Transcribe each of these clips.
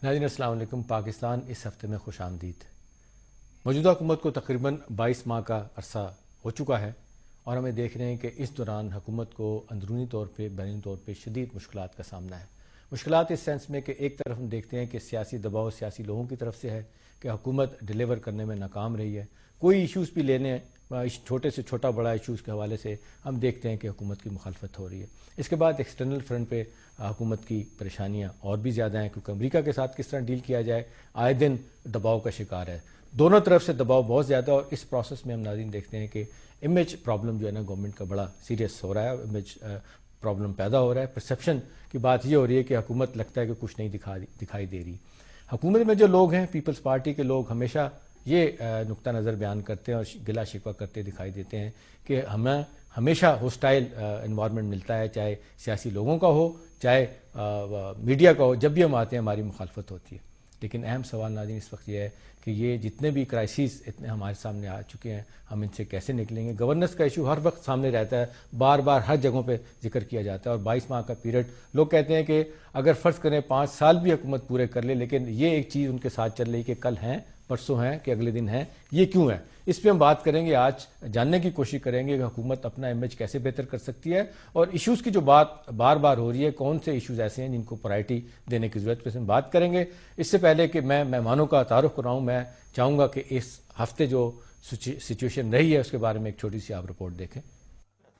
ناظرین السلام علیکم۔ پاکستان اس ہفتے میں خوش آمدید۔ موجودہ حکومت کو تقریباً 22 ماہ کا عرصہ ہو چکا ہے اور ہمیں دیکھ رہے ہیں کہ اس دوران حکومت کو اندرونی طور پہ بیرونی طور پہ شدید مشکلات کا سامنا ہے۔ مشکلات اس سینس میں کہ ایک طرف ہم دیکھتے ہیں کہ سیاسی دباؤ سیاسی لوگوں کی طرف سے ہے کہ حکومت ڈیلیور کرنے میں ناکام رہی ہے۔ کوئی ایشوز بھی لینے چھوٹے سے چھوٹا بڑا ایشوز کے حوالے سے ہم دیکھتے ہیں کہ حکومت کی مخالفت ہو رہی ہے۔ اس کے بعد ایکسٹرنل فرنٹ پہ حکومت کی پریشانیاں اور بھی زیادہ ہیں کیونکہ امریکہ کے ساتھ کس طرح ڈیل کیا جائے آئے دن دباؤ کا شکار ہے۔ دونوں طرف سے دباؤ بہت زیادہ اور اس پروسیس میں ہم ناظرین دیکھتے ہیں کہ امیج پرابلم جو ہے نا گورنمنٹ کا بڑا سیریس ہو رہا ہے، امیج پرابلم پیدا ہو رہا ہے۔ پرسیپشن کی بات یہ ہو رہی ہے کہ حکومت لگتا ہے کہ کچھ نہیں دکھائی دے رہی۔ حکومت میں جو لوگ ہیں پیپلز پارٹی کے لوگ ہمیشہ یہ نقطہ نظر بیان کرتے ہیں اور گلا شکوہ کرتے دکھائی دیتے ہیں کہ ہمیں ہمیشہ ہوسٹائل انوائرمنٹ ملتا ہے، چاہے سیاسی لوگوں کا ہو چاہے میڈیا کا ہو، جب بھی ہم آتے ہیں ہماری مخالفت ہوتی ہے۔ لیکن اہم سوال ناظرین اس وقت یہ ہے کہ یہ جتنے بھی کرائسس اتنے ہمارے سامنے آ چکے ہیں ہم ان سے کیسے نکلیں گے۔ گورننس کا ایشو ہر وقت سامنے رہتا ہے، بار بار ہر جگہوں پہ ذکر کیا جاتا ہے اور 22 ماہ کا پیریڈ لوگ کہتے ہیں کہ اگر فرض کریں 5 سال بھی حکومت پورے کر لے لیکن یہ ایک چیز ان کے ساتھ چل رہی کہ کل ہیں پرسوں ہیں کہ اگلے دن ہیں، یہ کیوں ہے؟ اس پہ ہم بات کریں گے، آج جاننے کی کوشش کریں گے کہ حکومت اپنا امیج کیسے بہتر کر سکتی ہے اور ایشوز کی جو بات بار بار ہو رہی ہے کون سے ایشوز ایسے ہیں جن کو پرائرٹی دینے کی ضرورت پہ ہم بات کریں گے۔ اس سے پہلے کہ میں مہمانوں کا تعارف کراؤں، میں چاہوں گا کہ اس ہفتے جو سچویشن رہی ہے اس کے بارے میں ایک چھوٹی سی آپ رپورٹ دیکھیں۔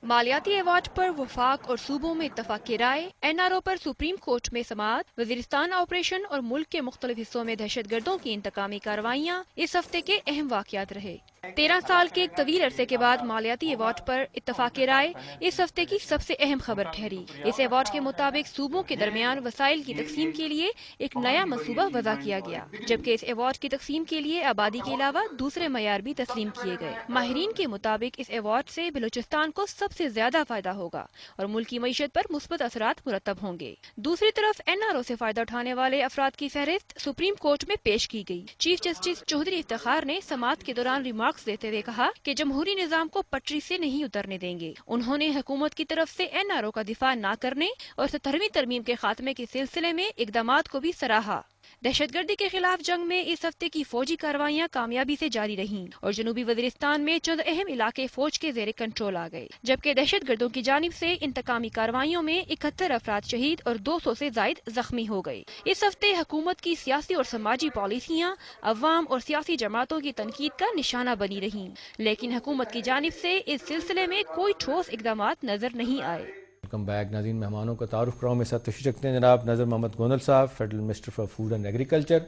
مالیاتی ایوارڈ پر وفاق اور صوبوں میں اتفاق کی رائے، این آر او پر سپریم کورٹ میں سماعت، وزیرستان آپریشن اور ملک کے مختلف حصوں میں دہشت گردوں کی انتقامی کارروائیاں اس ہفتے کے اہم واقعات رہے۔ 13 سال کے ایک طویل عرصے کے بعد مالیاتی ایوارڈ پر اتفاق رائے اس ہفتے کی سب سے اہم خبر ٹھہری۔ اس ایوارڈ کے مطابق صوبوں کے درمیان وسائل کی تقسیم کے لیے ایک نیا منصوبہ وضع کیا گیا، جبکہ اس ایوارڈ کی تقسیم کے لیے آبادی کے علاوہ دوسرے معیار بھی تسلیم کیے گئے۔ ماہرین کے مطابق اس ایوارڈ سے بلوچستان کو سب سے زیادہ فائدہ ہوگا اور ملک کی معیشت پر مثبت اثرات مرتب ہوں گے۔ دوسری طرف این آر او سے فائدہ اٹھانے والے افراد کی فہرست سپریم کورٹ میں پیش کی گئی۔ چیف جسٹس چودھری افتخار نے سماعت کے دوران ریمارکس دیتے ہوئے کہا کہ جمہوری نظام کو پٹری سے نہیں اترنے دیں گے۔ انہوں نے حکومت کی طرف سے این آر او کا دفاع نہ کرنے اور 17ویں ترمیم کے خاتمے کے سلسلے میں اقدامات کو بھی سراہا۔ دہشت گردی کے خلاف جنگ میں اس ہفتے کی فوجی کارروائیاں کامیابی سے جاری رہیں اور جنوبی وزیرستان میں چند اہم علاقے فوج کے زیر کنٹرول آ گئے، جبکہ دہشت گردوں کی جانب سے انتقامی کارروائیوں میں 71 افراد شہید اور 200 سے زائد زخمی ہو گئے۔ اس ہفتے حکومت کی سیاسی اور سماجی پالیسیاں عوام اور سیاسی جماعتوں کی تنقید کا نشانہ بنی رہیں، لیکن حکومت کی جانب سے اس سلسلے میں کوئی ٹھوس اقدامات نظر نہیں آئے۔ ویلکم بیک ناظرین، مہمانوں کا تعارف کراؤں میں ساتھ تشریف رکھتے ہیں جناب نظر محمد گونل صاحب، federal minister for food and agriculture.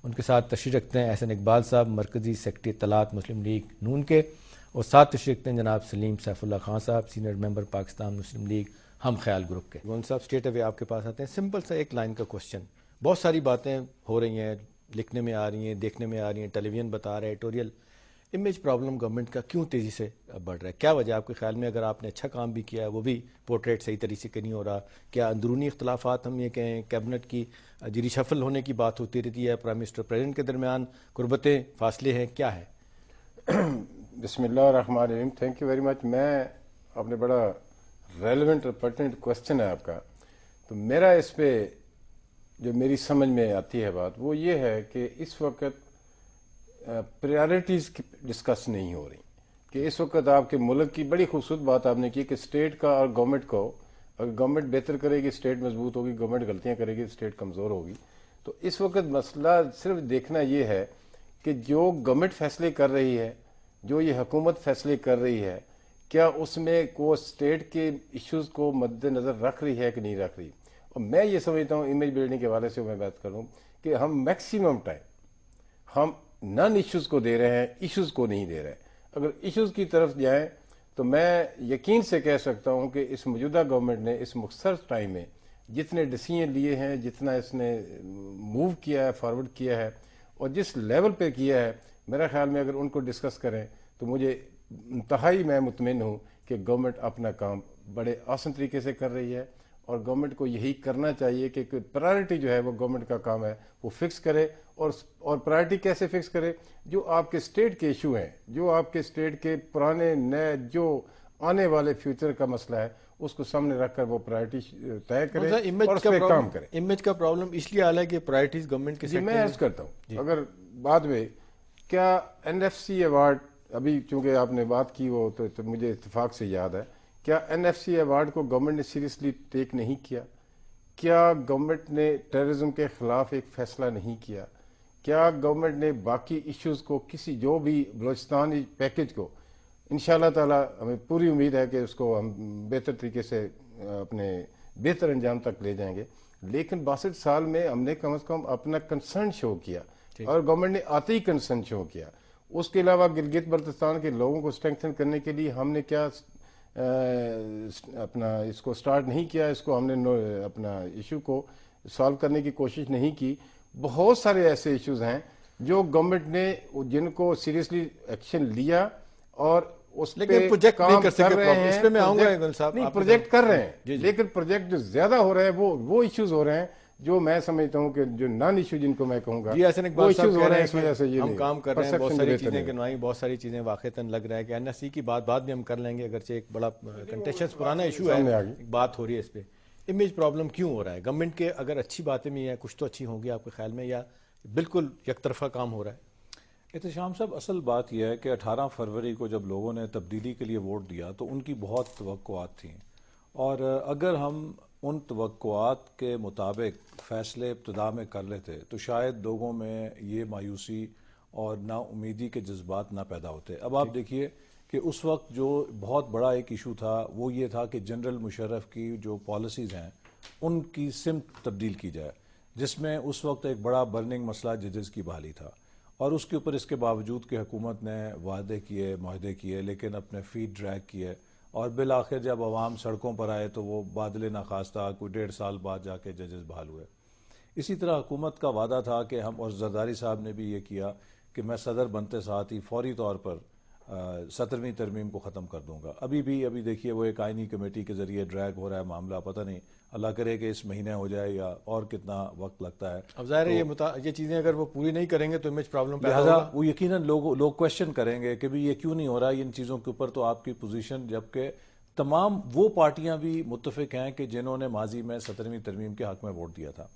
ان کے ساتھ تشریف رکھتے ہیں احسن اقبال صاحب، مرکزی سیکرٹری اطلاعات مسلم لیگ نون کے، اور ساتھ تشریف رکھتے ہیں جناب سلیم سیف اللہ خان صاحب، سینئر ممبر پاکستان مسلم لیگ ہم خیال گروپ کے۔ گونل صاحب اسٹریٹ اوے آپ کے پاس آتے ہیں، سمپل سا ایک لائن کا کوشچن۔ بہت ساری باتیں ہو رہی ہیں، لکھنے میں آ رہی ہیں، دیکھنے میں آ رہی ہیں، ٹیلی ویژن بتا رہا ہے، ایڈیٹوریل امیج پرابلم گورنمنٹ کا کیوں تیزی سے بڑھ رہا ہے؟ کیا وجہ آپ کے خیال میں؟ اگر آپ نے اچھا کام بھی کیا ہے وہ بھی پورٹریٹ صحیح طریقے سے نہیں ہو رہا، کیا اندرونی اختلافات ہم یہ کہیں کیبنٹ کی ری شفل ہونے کی بات ہوتی رہتی ہے، پرائم منسٹر پریزیڈنٹ کے درمیان قربتیں فاصلے ہیں، کیا ہے؟ بسم اللہ الرحمن الرحیم، تھینک یو ویری مچ۔ میں آپ نے بڑا ریلیونٹ اور پرٹیننٹ کوشچن ہے آپ کا، تو میرا اس پہ جو میری سمجھ میں آتی ہے بات وہ یہ ہے کہ اس وقت پریارٹیز ڈسکس نہیں ہو رہی، کہ اس وقت آپ کے ملک کی بڑی خوبصورت بات آپ نے کی کہ اسٹیٹ کا اور گورنمنٹ کو، اگر گورنمنٹ بہتر کرے گی اسٹیٹ مضبوط ہوگی، گورنمنٹ غلطیاں کرے گی اسٹیٹ کمزور ہوگی۔ تو اس وقت مسئلہ صرف دیکھنا یہ ہے کہ جو گورنمنٹ فیصلے کر رہی ہے، جو یہ حکومت فیصلے کر رہی ہے، کیا اس میں کوئی اسٹیٹ کے ایشوز کو مد نظر رکھ رہی ہے کہ نہیں رکھ رہی۔ اور میں یہ سمجھتا ہوں امیج بلڈنگ کے حوالے سے میں بات کروں کہ ہم میکسیمم ٹائم ہم نن ایشوز کو دے رہے ہیں، ایشوز کو نہیں دے رہے۔ اگر ایشوز کی طرف جائیں تو میں یقین سے کہہ سکتا ہوں کہ اس موجودہ گورنمنٹ نے اس مختصر ٹائم میں جتنے ڈیسیژن لیے ہیں، جتنا اس نے موو کیا ہے، فارورڈ کیا ہے، اور جس لیول پہ کیا ہے، میرا خیال میں اگر ان کو ڈسکس کریں تو مجھے انتہائی میں مطمئن ہوں کہ گورنمنٹ اپنا کام بڑے آسان طریقے سے کر رہی ہے، اور گورنمنٹ کو یہی کرنا چاہیے کہ پرائرٹی جو ہے وہ گورنمنٹ کا کام ہے وہ فکس کرے، اور پرائرٹی کیسے فکس کرے؟ جو آپ کے اسٹیٹ کے ایشو ہیں، جو آپ کے اسٹیٹ کے پرانے نئے جو آنے والے فیوچر کا مسئلہ ہے، اس کو سامنے رکھ کر وہ پرائرٹی طے کرے امیج اور اس پہ کام کرے. امیج کا پرابلم اس لیے آ رہا ہے کہ پرائرٹیز گورنمنٹ کے جی میں عرض کرتا ہوں اگر بعد میں کیا NFC ایوارڈ ابھی چونکہ آپ نے بات کی وہ تو مجھے اتفاق سے یاد ہے, کیا NFC ایوارڈ کو گورنمنٹ نے سیریسلی ٹیک نہیں کیا؟ کیا گورنمنٹ نے ٹیررزم کے خلاف ایک فیصلہ نہیں کیا؟ کیا گورنمنٹ نے باقی ایشوز کو کسی جو بھی بلوچستان پیکج کو انشاءاللہ تعالی ہمیں پوری امید ہے کہ اس کو ہم بہتر طریقے سے اپنے بہتر انجام تک لے جائیں گے, لیکن 62 سال میں ہم نے کم از کم اپنا کنسرن شو کیا اور گورنمنٹ نے آتے ہی کنسرن شو کیا. اس کے علاوہ گلگت بلتستان کے لوگوں کو اسٹرینگتھن کرنے کے لیے ہم نے کیا اپنا اس کو سٹارٹ نہیں کیا, اس کو ہم نے اپنا ایشو کو سالو کرنے کی کوشش نہیں کی. بہت سارے ایسے ایشوز ہیں جو گورنمنٹ نے جن کو سیریسلی ایکشن لیا اور اس پہ کام کر رہے ہیں. اس پہ میں آؤں گا, نہیں پروجیکٹ کر رہے ہیں لیکن پروجیکٹ جو زیادہ ہو رہے ہیں وہ ایشوز ہو رہے ہیں جو میں سمجھتا ہوں کہ جو نان ایشو جن کو میں کہوں گا وہ ایشوز ہو رہے ہیں. اس وجہ سے ہم کام کر رہے ہیں, بہت ساری چیزیں گنوائی, بہت ساری چیزیں واقعتاً لگ رہا ہے کہ NSC کی بات بعد میں ہم کر لیں گے, اگرچہ ایک بڑا کنٹیشنس پرانا ایشو ہے, بات ہو رہی ہے اس پہ. امیج پرابلم کیوں ہو رہا ہے گورنمنٹ کے؟ اگر اچھی باتیں بھی ہیں کچھ تو اچھی ہوں گی آپ کے خیال میں, یا بالکل یک طرفہ کام ہو رہا ہے؟ احتشام صاحب اصل بات یہ ہے کہ 18 فروری کو جب لوگوں نے تبدیلی کے لیے ووٹ دیا تو ان کی بہت توقعات تھیں, اور اگر ہم ان توقعات کے مطابق فیصلے ابتدا میں کر لیتے تو شاید لوگوں میں یہ مایوسی اور نا امیدی کے جذبات نہ پیدا ہوتے. اب آپ دیکھیے کہ اس وقت جو بہت بڑا ایک ایشو تھا وہ یہ تھا کہ جنرل مشرف کی جو پالیسیز ہیں ان کی سمت تبدیل کی جائے, جس میں اس وقت ایک بڑا برننگ مسئلہ ججز کی بحالی تھا, اور اس کے اوپر اس کے باوجود کہ حکومت نے وعدے کیے, معاہدے کیے, لیکن اپنے فیٹ ڈریگ کیے, اور بالآخر جب عوام سڑکوں پر آئے تو وہ بادل ناخواستہ کوئی 1.5 سال بعد جا کے ججز بحال ہوئے. اسی طرح حکومت کا وعدہ تھا کہ ہم, اور زرداری صاحب نے بھی یہ کیا کہ میں صدر بنتے ساتھ ہی فوری طور پر 17ویں ترمیم کو ختم کر دوں گا. ابھی دیکھیے وہ ایک آئینی کمیٹی کے ذریعے ڈریگ ہو رہا ہے معاملہ, پتہ نہیں اللہ کرے کہ اس مہینے ہو جائے یا اور کتنا وقت لگتا ہے. اب ظاہر ہے یہ چیزیں اگر وہ پوری نہیں کریں گے تو امیج پرابلم پیدا ہوگا. وہ یقیناً لوگ کویشچن کریں گے کہ بھی یہ کیوں نہیں ہو رہا ان چیزوں کے اوپر. تو آپ کی پوزیشن, جبکہ تمام وہ پارٹیاں بھی متفق ہیں کہ جنہوں نے ماضی میں 17ویں ترمیم کے حق میں ووٹ دیا تھا.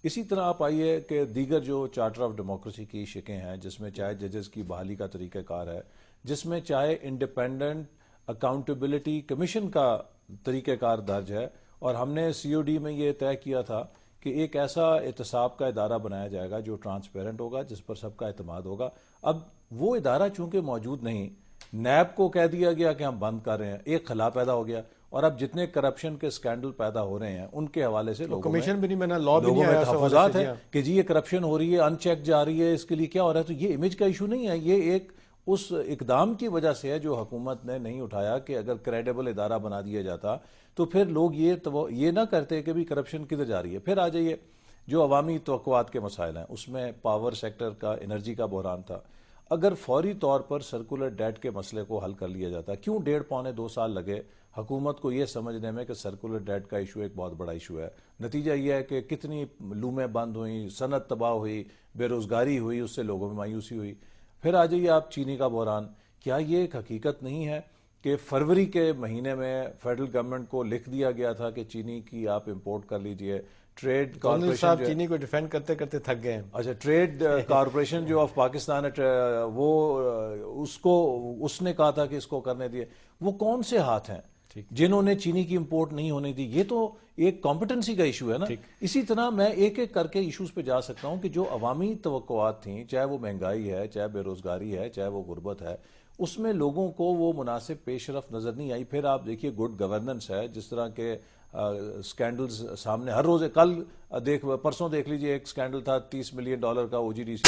اسی طرح آپ آئیے کہ دیگر جو چارٹر آف ڈیموکریسی کی شکیں ہیں, جس میں چاہے ججز کی بحالی کا طریقہ کار ہے, جس میں چاہے انڈیپینڈنٹ اکاؤنٹیبلٹی کمیشن کا طریقہ کار درج ہے, اور ہم نے COD میں یہ طے کیا تھا کہ ایک ایسا احتساب کا ادارہ بنایا جائے گا جو ٹرانسپیرنٹ ہوگا, جس پر سب کا اعتماد ہوگا. اب وہ ادارہ چونکہ موجود نہیں, نیب کو کہہ دیا گیا کہ ہم بند کر رہے ہیں, ایک خلا پیدا ہو گیا, اور اب جتنے کرپشن کے سکینڈل پیدا ہو رہے ہیں ان کے حوالے سے لوگوں میں تحفظات ہیں کہ جی یہ کرپشن ہو رہی ہے, ان چیک جا رہی ہے, اس کے لیے کیا ہو رہا ہے. تو یہ امیج کا ایشو نہیں ہے, یہ ایک اس اقدام کی وجہ سے ہے جو حکومت نے نہیں اٹھایا, کہ اگر کریڈیبل ادارہ بنا دیا جاتا تو پھر لوگ یہ نہ کرتے کہ بھی کرپشن کدھر جا رہی ہے. پھر آ جائیے جو عوامی توقعات کے مسائل ہیں, اس میں پاور سیکٹر کا, انرجی کا بحران تھا. اگر فوری طور پر سرکولر ڈیٹ کے مسئلے کو حل کر لیا جاتا, کیوں 1.5-2 سال لگے حکومت کو یہ سمجھنے میں کہ سرکولر ڈیٹ کا ایشو ایک بہت بڑا ایشو ہے. نتیجہ یہ ہے کہ کتنی لومیں بند ہوئیں, صنعت تباہ ہوئی, بے روزگاری ہوئی, اس سے لوگوں میں مایوسی ہوئی. پھر آ جائیے آپ چینی کا بحران. کیا یہ ایک حقیقت نہیں ہے کہ فروری کے مہینے میں فیڈرل گورنمنٹ کو لکھ دیا گیا تھا کہ چینی کی آپ امپورٹ کر لیجئے, ٹریڈ کارپوریشن چینی کو ڈیفینڈ کرتے کرتے تھک گئے ہیں. اچھا, ٹریڈ کارپوریشن جو آف پاکستان ہے وہ اس نے کہا تھا کہ اس کو کرنے دیے. وہ کون سے ہاتھ ہیں جنہوں نے چینی کی امپورٹ نہیں ہونے دی؟ یہ تو ایک کمپٹنسی کا ایشو ہے نا. اسی طرح میں ایک ایک کر کے ایشوز پہ جا سکتا ہوں کہ جو عوامی توقعات تھیں, چاہے وہ مہنگائی ہے, چاہے بے روزگاری ہے, چاہے وہ غربت ہے, اس میں لوگوں کو وہ مناسب پیش رفت نظر نہیں آئی. پھر آپ دیکھیے گڈ گورننس ہے, جس طرح کے سکینڈلز سامنے ہر روز, کل پرسوں دیکھ لیجئے ایک سکینڈل تھا $30 ملین کا OGDC